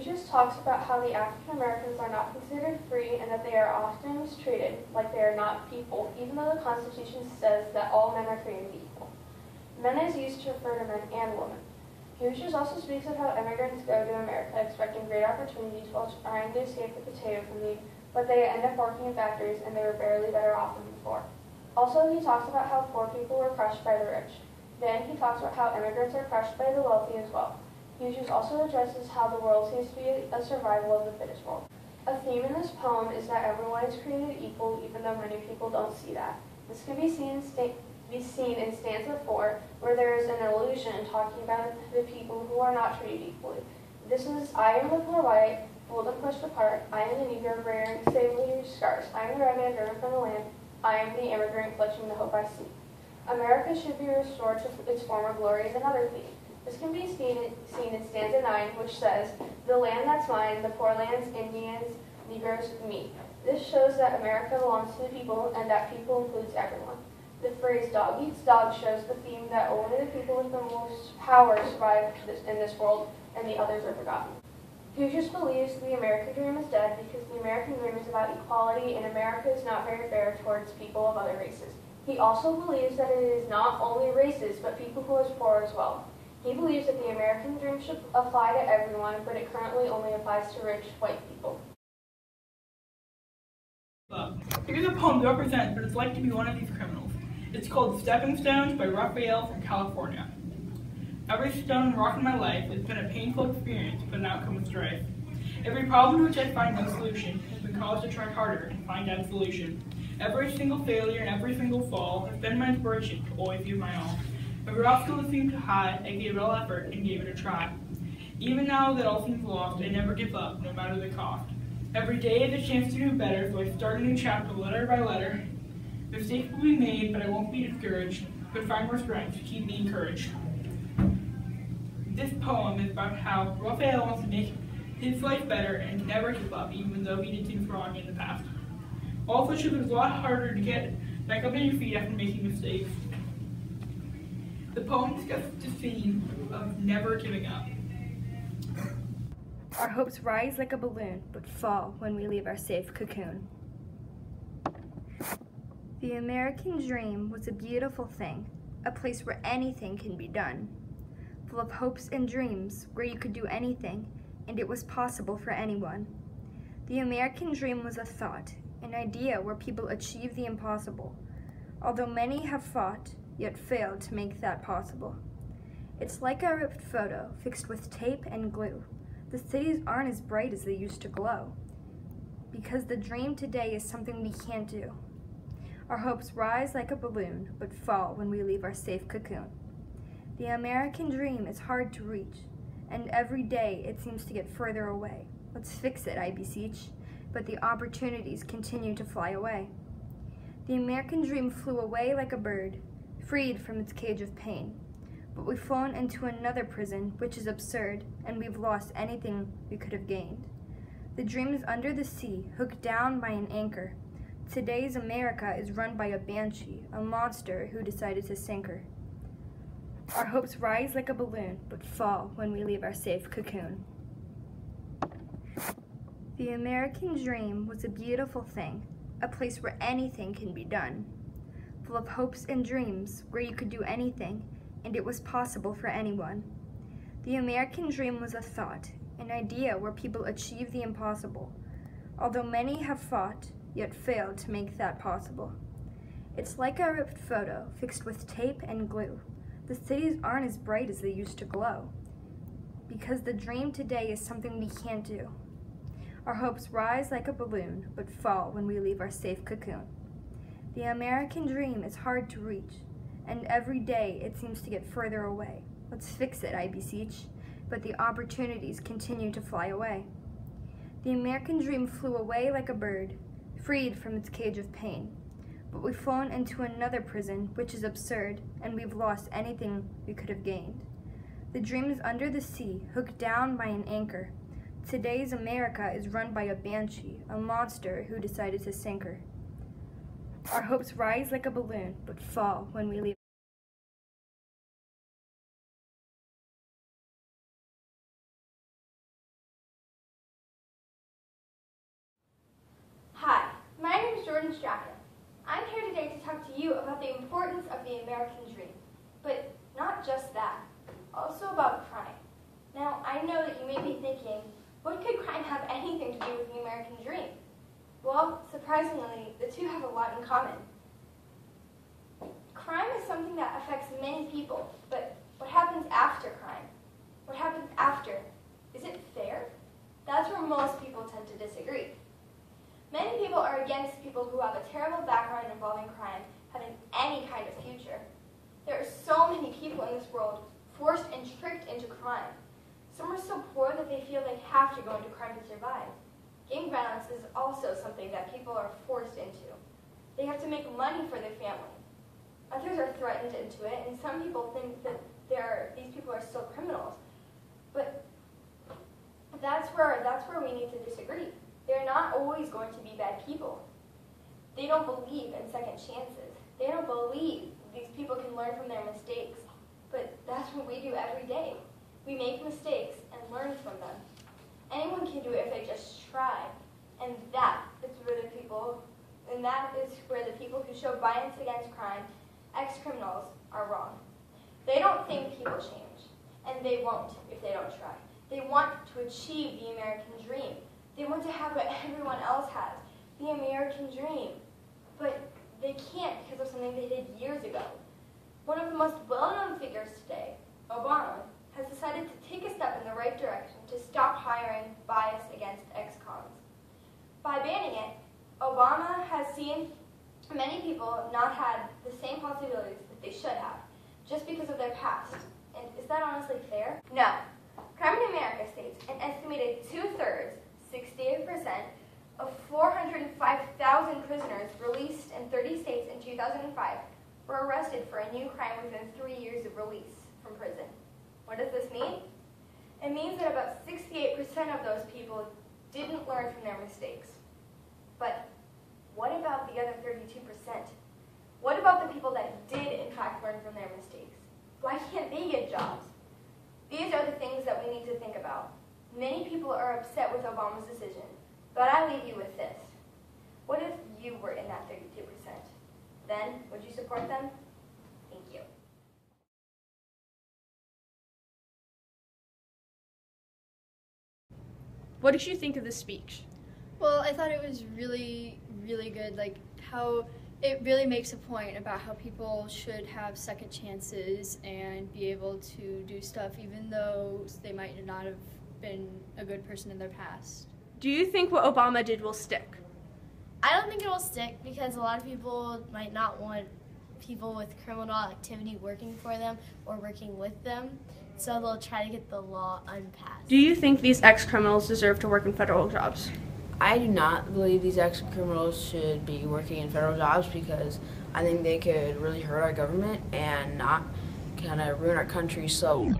Hughes talks about how the African Americans are not considered free and that they are often mistreated like they are not people, even though the Constitution says that all men are created equal. Men is used to refer to men and women. Hughes also speaks of how immigrants go to America expecting great opportunities while trying to escape the potato famine, but they end up working in factories and they were barely better off than before. Also, he talks about how poor people were crushed by the rich. Then he talks about how immigrants are crushed by the wealthy as well. Hughes also addresses how the world seems to be a survival of the fittest world. A theme in this poem is that everyone is created equal, even though many people don't see that. This can be seen in stanza 4, where there is an allusion talking about the people who are not treated equally. This is, I am the poor white, fooled and pushed apart. I am the Negro wearing sailor scars. I am the redman driven from the land. I am the immigrant clutching the hope I see. America should be restored to its former glory is another theme. This can be seen in stanza 9, which says, the land that's mine, the poor lands, Indians, Negroes, me. This shows that America belongs to the people and that people includes everyone. The phrase dog eats dog shows the theme that only the people with the most power survive in this world and the others are forgotten. Hughes believes the American dream is dead because the American dream is about equality and America is not very fair towards people of other races. He also believes that it is not only races but people who are poor as well. He believes that the American dream should apply to everyone, but it currently only applies to rich white people. Here's a poem to represent what it's like to be one of these criminals. It's called Stepping Stones by Raphael from California. Every stone and rock in my life has been a painful experience, but an outcome of strife. Every problem to which I find no solution has been caused to try harder and find out a solution. Every single failure and every single fall has been my inspiration to always give my all. Every obstacle that seemed too high, I gave it all effort and gave it a try. Even now that all seems lost, I never give up, no matter the cost. Every day is a chance to do better, so I start a new chapter letter by letter. Mistakes will be made, but I won't be discouraged, but find more strength to keep me encouraged. This poem is about how Raphael wants to make his life better and never give up, even though he did things wrong in the past. Also shows it's a lot harder to get back up on your feet after making mistakes. The poem discusses the theme of never giving up. Our hopes rise like a balloon, but fall when we leave our safe cocoon. The American dream was a beautiful thing, a place where anything can be done. Full of hopes and dreams, where you could do anything, and it was possible for anyone. The American dream was a thought, an idea where people achieve the impossible, although many have fought, yet failed to make that possible. It's like a ripped photo, fixed with tape and glue. The cities aren't as bright as they used to glow, because the dream today is something we can't do. Our hopes rise like a balloon, but fall when we leave our safe cocoon. The American dream is hard to reach, and every day it seems to get further away. Let's fix it, I beseech, but the opportunities continue to fly away. The American dream flew away like a bird, freed from its cage of pain. But we've flown into another prison, which is absurd, and we've lost anything we could have gained. The dream is under the sea, hooked down by an anchor. Today's America is run by a banshee, a monster who decided to sink her. Our hopes rise like a balloon, but fall when we leave our safe cocoon. The American dream was a beautiful thing, a place where anything can be done. Full of hopes and dreams, where you could do anything, and it was possible for anyone. The American dream was a thought, an idea where people achieve the impossible, although many have fought, yet failed to make that possible. It's like a ripped photo, fixed with tape and glue. The cities aren't as bright as they used to glow, because the dream today is something we can't do. Our hopes rise like a balloon, but fall when we leave our safe cocoon. The American dream is hard to reach, and every day it seems to get further away. Let's fix it, I beseech, but the opportunities continue to fly away. The American dream flew away like a bird, freed from its cage of pain. But we've flown into another prison, which is absurd, and we've lost anything we could have gained. The dream is under the sea, hooked down by an anchor. Today's America is run by a banshee, a monster who decided to sink her. Our hopes rise like a balloon, but fall when we leave. Jordan Strachan. I'm here today to talk to you about the importance of the American dream. But not just that, also about crime. Now, I know that you may be thinking, what could crime have anything to do with the American dream? Well, surprisingly, the two have a lot in common. Crime is something that affects many people, but what happens after crime? What happens after? Is it fair? That's where most people tend to disagree. Many people are against people who have a terrible background involving crime having any kind of future. There are so many people in this world forced and tricked into crime. Some are so poor that they feel they have to go into crime to survive. Gang violence is also something that people are forced into. They have to make money for their family. Others are threatened into it, and some people think that these people are still criminals. But that's where we need to disagree. They're not always going to be bad people. They don't believe in second chances. They don't believe these people can learn from their mistakes. But that's what we do every day. We make mistakes and learn from them. Anyone can do it if they just try. And that is where the people who show violence against crime, ex-criminals, are wrong. They don't think people change, and they won't if they don't try. They want to achieve the American dream. They want to have what everyone else has, the American dream. But they can't because of something they did years ago. One of the most well-known figures today, Obama, has decided to take a step in the right direction to stop hiring bias against ex-cons. By banning it, Obama has seen many people not had the same possibilities that they should have, just because of their past. And is that honestly fair? No. Crime in America states an estimated 2/3, 68%, of 405,000 prisoners released in 30 states in 2005 were arrested for a new crime within 3 years of release from prison. What does this mean? It means that about 68% of those people didn't learn from their mistakes. But what about the other 32%? What about the people that did in fact learn from their mistakes? Why can't they get jobs? These are the things that we need to think about. Many people are upset with Obama's decision, but I leave you with this. What if you were in that 32%? Then, would you support them? Thank you. What did you think of the speech? Well, I thought it was really, really good, like how it really makes a point about how people should have second chances and be able to do stuff even though they might not have been a good person in their past. Do you think what Obama did will stick? I don't think it will stick because a lot of people might not want people with criminal activity working for them or working with them, so they'll try to get the law unpassed. Do you think these ex-criminals deserve to work in federal jobs? I do not believe these ex-criminals should be working in federal jobs because I think they could really hurt our government and not kind of ruin our country slowly,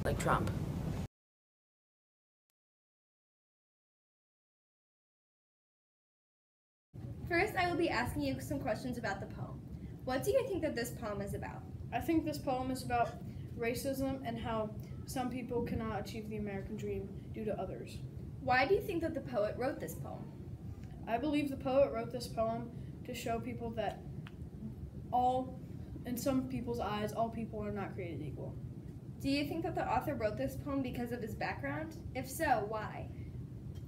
like Trump. First, I will be asking you some questions about the poem. What do you think that this poem is about? I think this poem is about racism and how some people cannot achieve the American dream due to others. Why do you think that the poet wrote this poem? I believe the poet wrote this poem to show people that in some people's eyes, all people are not created equal. Do you think that the author wrote this poem because of his background? If so, why?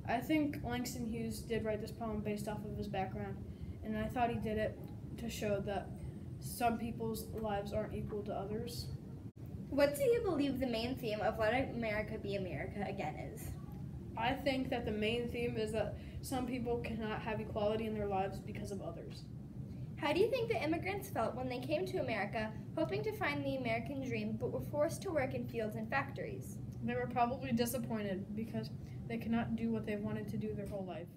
I think Langston Hughes did write this poem based off of his background, and I thought he did it to show that some people's lives aren't equal to others. What do you believe the main theme of Let America Be America Again is? I think that the main theme is that some people cannot have equality in their lives because of others. How do you think the immigrants felt when they came to America hoping to find the American dream but were forced to work in fields and factories? They were probably disappointed because they cannot do what they wanted to do their whole life.